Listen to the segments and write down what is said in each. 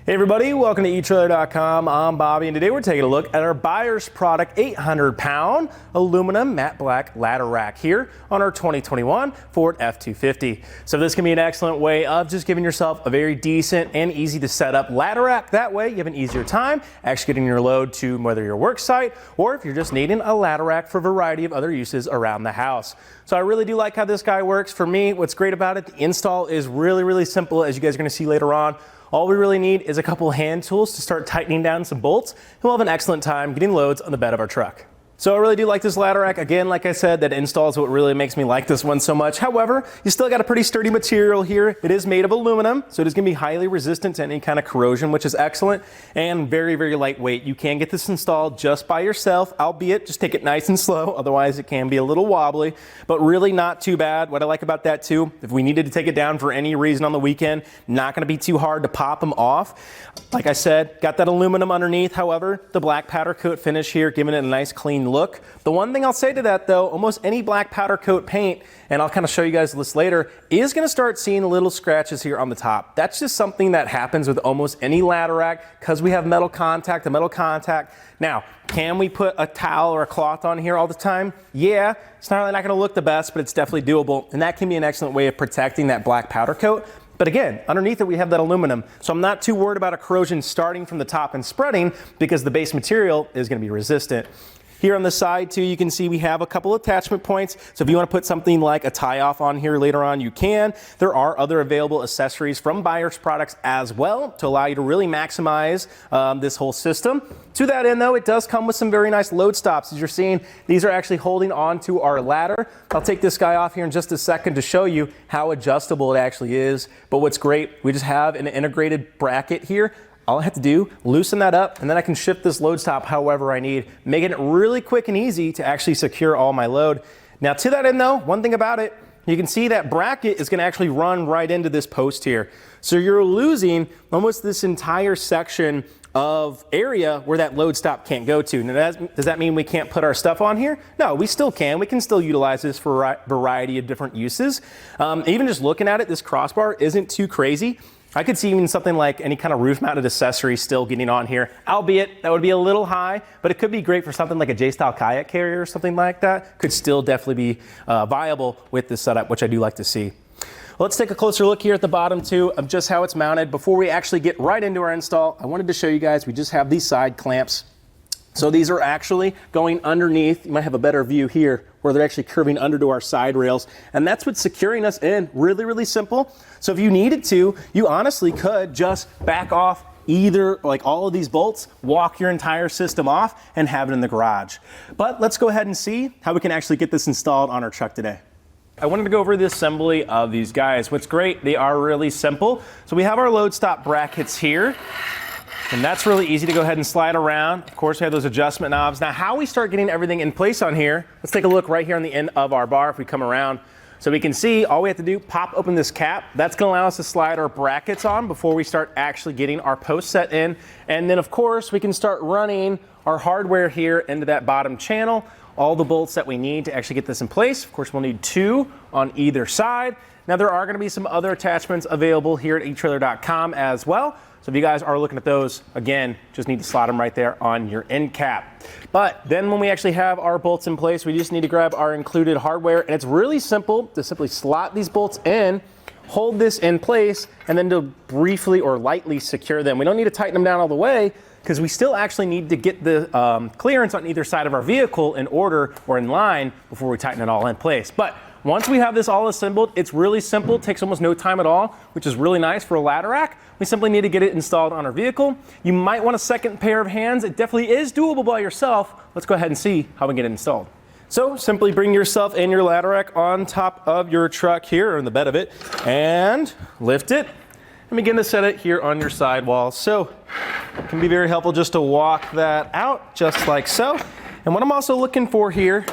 Hey everybody, welcome to eTrailer.com. I'm Bobby, and today we're taking a look at our buyer's product 800-pound aluminum matte black ladder rack here on our 2021 Ford F-250. So this can be an excellent way of just giving yourself a very decent and easy to set up ladder rack. That way you have an easier time actually getting your load to whether your work site or if you're just needing a ladder rack for a variety of other uses around the house. So I really do like how this guy works. For me, what's great about it, the install is really simple, as you guys are going to see later on. All we really need is a couple hand tools to start tightening down some bolts, and we'll have an excellent time getting loads on the bed of our truck. So I really do like this ladder rack. Again, like I said, that install is what really makes me like this one so much. However, you still got a pretty sturdy material here. It is made of aluminum, so it is going to be highly resistant to any kind of corrosion, which is excellent, and very lightweight. You can get this installed just by yourself, albeit just take it nice and slow. Otherwise, it can be a little wobbly, but really not too bad. What I like about that too, if we needed to take it down for any reason on the weekend, not going to be too hard to pop them off. Like I said, got that aluminum underneath. However, the black powder coat finish here, giving it a nice clean look. The one thing I'll say to that though, almost any black powder coat paint, and I'll kind of show you guys this later, is going to start seeing little scratches here on the top. That's just something that happens with almost any ladder rack because we have metal contact, the metal contact. Now, can we put a towel or a cloth on here all the time? Yeah, it's not really not going to look the best, but it's definitely doable, and that can be an excellent way of protecting that black powder coat. But again, underneath it we have that aluminum, so I'm not too worried about a corrosion starting from the top and spreading because the base material is going to be resistant. Here on the side too, you can see we have a couple attachment points. So if you want to put something like a tie-off on here later on, you can. There are other available accessories from Buyers Products as well to allow you to really maximize this whole system. To that end though, it does come with some very nice load stops. As you're seeing, these are actually holding on to our ladder. I'll take this guy off here in just a second to show you how adjustable it actually is. But what's great, we just have an integrated bracket here. All I have to do, loosen that up, and then I can shift this load stop however I need, making it really quick and easy to actually secure all my load. Now to that end though, one thing about it, you can see that bracket is going to actually run right into this post here. So you're losing almost this entire section of area where that load stop can't go to. Now does that mean we can't put our stuff on here? No, we still can. We can still utilize this for a variety of different uses. Even just looking at it, this crossbar isn't too crazy. I could see even something like any kind of roof-mounted accessory still getting on here, albeit that would be a little high, but it could be great for something like a J-style kayak carrier or something like that. Could still definitely be viable with this setup, which I do like to see. Let's take a closer look here at the bottom too of just how it's mounted. Before we actually get right into our install, I wanted to show you guys, we just have these side clamps. So these are actually going underneath. You might have a better view here where they're actually curving under to our side rails. And that's what's securing us in. Really simple. So if you needed to, you honestly could just back off either like all of these bolts, walk your entire system off and have it in the garage. But let's go ahead and see how we can actually get this installed on our truck today. I wanted to go over the assembly of these guys. What's great, they are really simple. So we have our load stop brackets here. And that's really easy to go ahead and slide around. Of course, we have those adjustment knobs. Now, how we start getting everything in place on here, let's take a look right here on the end of our bar if we come around. So we can see all we have to do, pop open this cap. That's gonna allow us to slide our brackets on before we start actually getting our post set in. And then of course, we can start running our hardware here into that bottom channel. All the bolts that we need to actually get this in place. Of course, we'll need 2 on either side. Now, there are gonna be some other attachments available here at eTrailer.com as well. So if you guys are looking at those, again, just need to slot them right there on your end cap. But then when we actually have our bolts in place, we just need to grab our included hardware, and it's really simple to simply slot these bolts in, hold this in place, and then to briefly or lightly secure them. We don't need to tighten them down all the way because we still actually need to get the clearance on either side of our vehicle in order or in line before we tighten it all in place. But once we have this all assembled, it's really simple, takes almost no time at all, which is really nice for a ladder rack. We simply need to get it installed on our vehicle. You might want a second pair of hands. It definitely is doable by yourself. Let's go ahead and see how we get it installed. So simply bring yourself and your ladder rack on top of your truck here, or in the bed of it, and lift it and begin to set it here on your sidewall. So it can be very helpful just to walk that out just like so. And what I'm also looking for here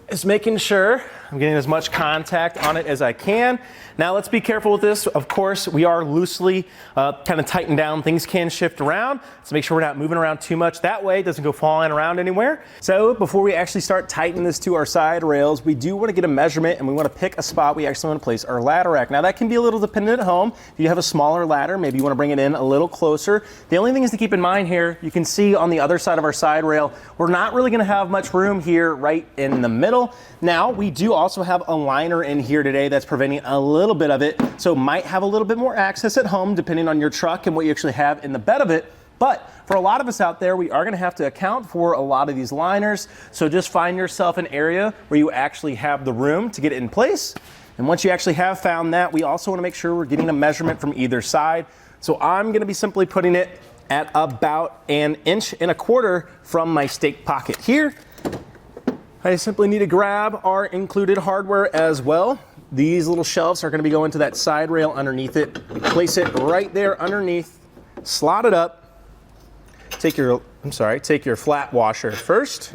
is making sure I'm getting as much contact on it as I can. Now let's be careful with this. Of course, we are loosely kind of tightened down. Things can shift around, so make sure we're not moving around too much. That way it doesn't go falling around anywhere. So before we actually start tightening this to our side rails, we do want to get a measurement and we want to pick a spot we actually want to place our ladder rack. Now that can be a little dependent at home. If you have a smaller ladder, maybe you want to bring it in a little closer. The only thing is to keep in mind here, you can see on the other side of our side rail, we're not really going to have much room here right in the middle. Now we do also have a liner in here today that's preventing a little bit of it, so might have a little bit more access at home depending on your truck and what you actually have in the bed of it. But for a lot of us out there, we are going to have to account for a lot of these liners, so just find yourself an area where you actually have the room to get it in place. And once you actually have found that, we also want to make sure we're getting a measurement from either side. So I'm going to be simply putting it at about 1.25 inches from my stake pocket here. I simply need to grab our included hardware as well. These little shelves are going to be going to that side rail underneath it. Place it right there underneath, slot it up. Take your flat washer first,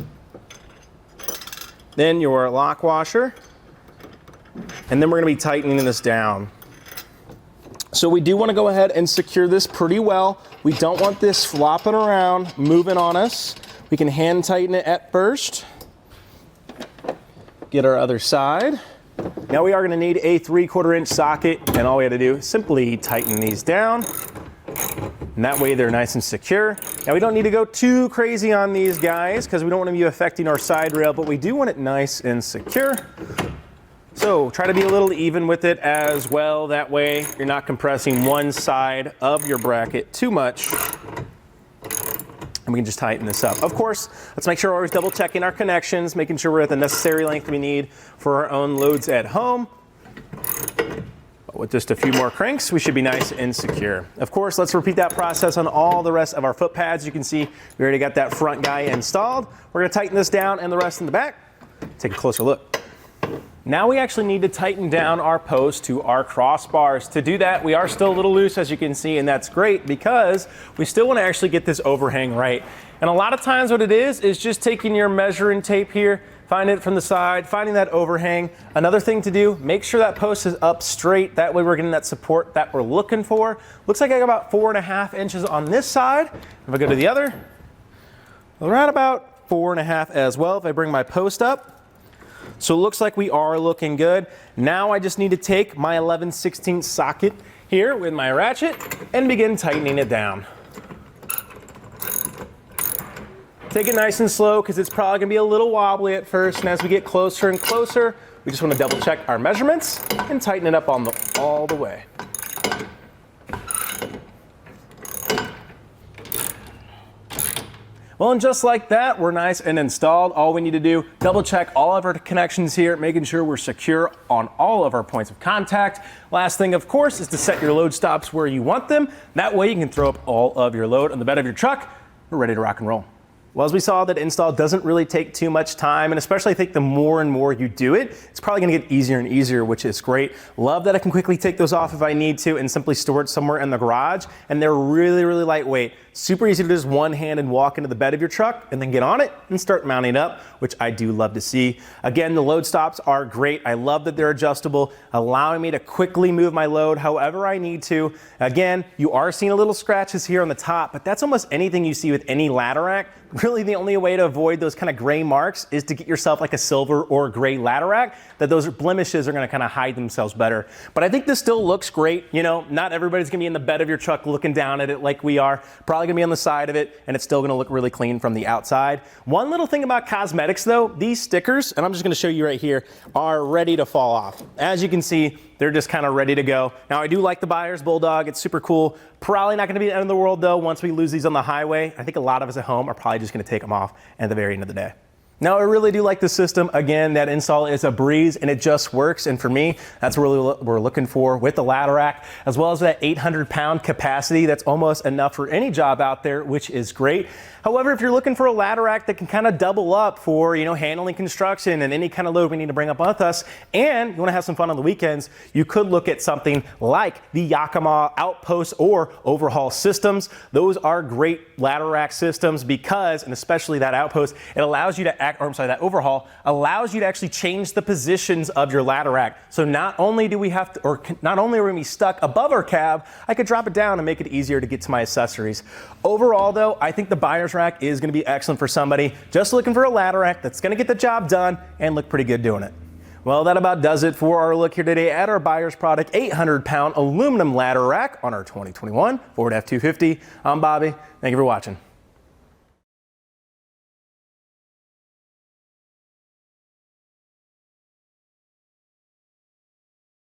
then your lock washer, and then we're going to be tightening this down. So we do want to go ahead and secure this pretty well. We don't want this flopping around, moving on us. We can hand tighten it at first. Get our other side. Now we are going to need a 3/4 inch socket, and all we have to do is simply tighten these down. And that way they're nice and secure. Now we don't need to go too crazy on these guys because we don't want to be affecting our side rail, but we do want it nice and secure. So try to be a little even with it as well. That way you're not compressing one side of your bracket too much. And we can just tighten this up. Of course, let's make sure we're always double checking our connections, making sure we're at the necessary length we need for our own loads at home. But with just a few more cranks, we should be nice and secure. Of course, let's repeat that process on all the rest of our foot pads. You can see we already got that front guy installed. We're gonna tighten this down and the rest in the back. Take a closer look. Now we actually need to tighten down our post to our crossbars. To do that, we are still a little loose, as you can see, and that's great because we still want to actually get this overhang right. And a lot of times what it is just taking your measuring tape here, find it from the side, finding that overhang. Another thing to do, make sure that post is up straight. That way we're getting that support that we're looking for. Looks like I got about 4.5 inches on this side. If I go to the other, we're at about 4.5 as well if I bring my post up. So it looks like we are looking good. Now I just need to take my 11/16 socket here with my ratchet and begin tightening it down. Take it nice and slow because it's probably gonna be a little wobbly at first, and as we get closer and closer, we just want to double check our measurements and tighten it up all the way. Well, and just like that, we're nice and installed. All we need to do, double check all of our connections here, making sure we're secure on all of our points of contact. Last thing, of course, is to set your load stops where you want them. That way you can throw up all of your load on the bed of your truck. We're ready to rock and roll. Well, as we saw, that install doesn't really take too much time, and especially I think the more and more you do it, it's probably gonna get easier and easier, which is great. Love that I can quickly take those off if I need to and simply store it somewhere in the garage, and they're really, really lightweight. Super easy to just one hand and walk into the bed of your truck and then get on it and start mounting up, which I do love to see. Again, the load stops are great. I love that they're adjustable, allowing me to quickly move my load however I need to. Again, you are seeing a little scratches here on the top, but that's almost anything you see with any ladder rack. Really the only way to avoid those kind of gray marks is to get yourself like a silver or gray ladder rack, that those blemishes are gonna kind of hide themselves better. But I think this still looks great. You know, not everybody's gonna be in the bed of your truck looking down at it like we are. Probably gonna be on the side of it, and it's still gonna look really clean from the outside. One little thing about cosmetics though, these stickers, and I'm just gonna show you right here, are ready to fall off. As you can see, they're just kind of ready to go. Now I do like the Buyers Bulldog, it's super cool. Probably not gonna be the end of the world though once we lose these on the highway. I think a lot of us at home are probably just gonna take them off at the very end of the day. Now I really do like the system. Again, that install is a breeze and it just works. And for me, that's really what we're looking for with the ladder rack, as well as that 800-pound capacity. That's almost enough for any job out there, which is great. However, if you're looking for a ladder rack that can kind of double up for, you know, handling construction and any kind of load we need to bring up with us, and you want to have some fun on the weekends, you could look at something like the Yakima Outpost or Overhaul systems. Those are great ladder rack systems because, and especially that Outpost, it allows you to that overhaul allows you to actually change the positions of your ladder rack. So not only are we going to be stuck above our cab, I could drop it down and make it easier to get to my accessories. Overall though, I think the buyer's rack is going to be excellent for somebody just looking for a ladder rack that's going to get the job done and look pretty good doing it. Well, that about does it for our look here today at our buyer's product 800-pound aluminum ladder rack on our 2021 Ford F-250. I'm Bobby. Thank you for watching.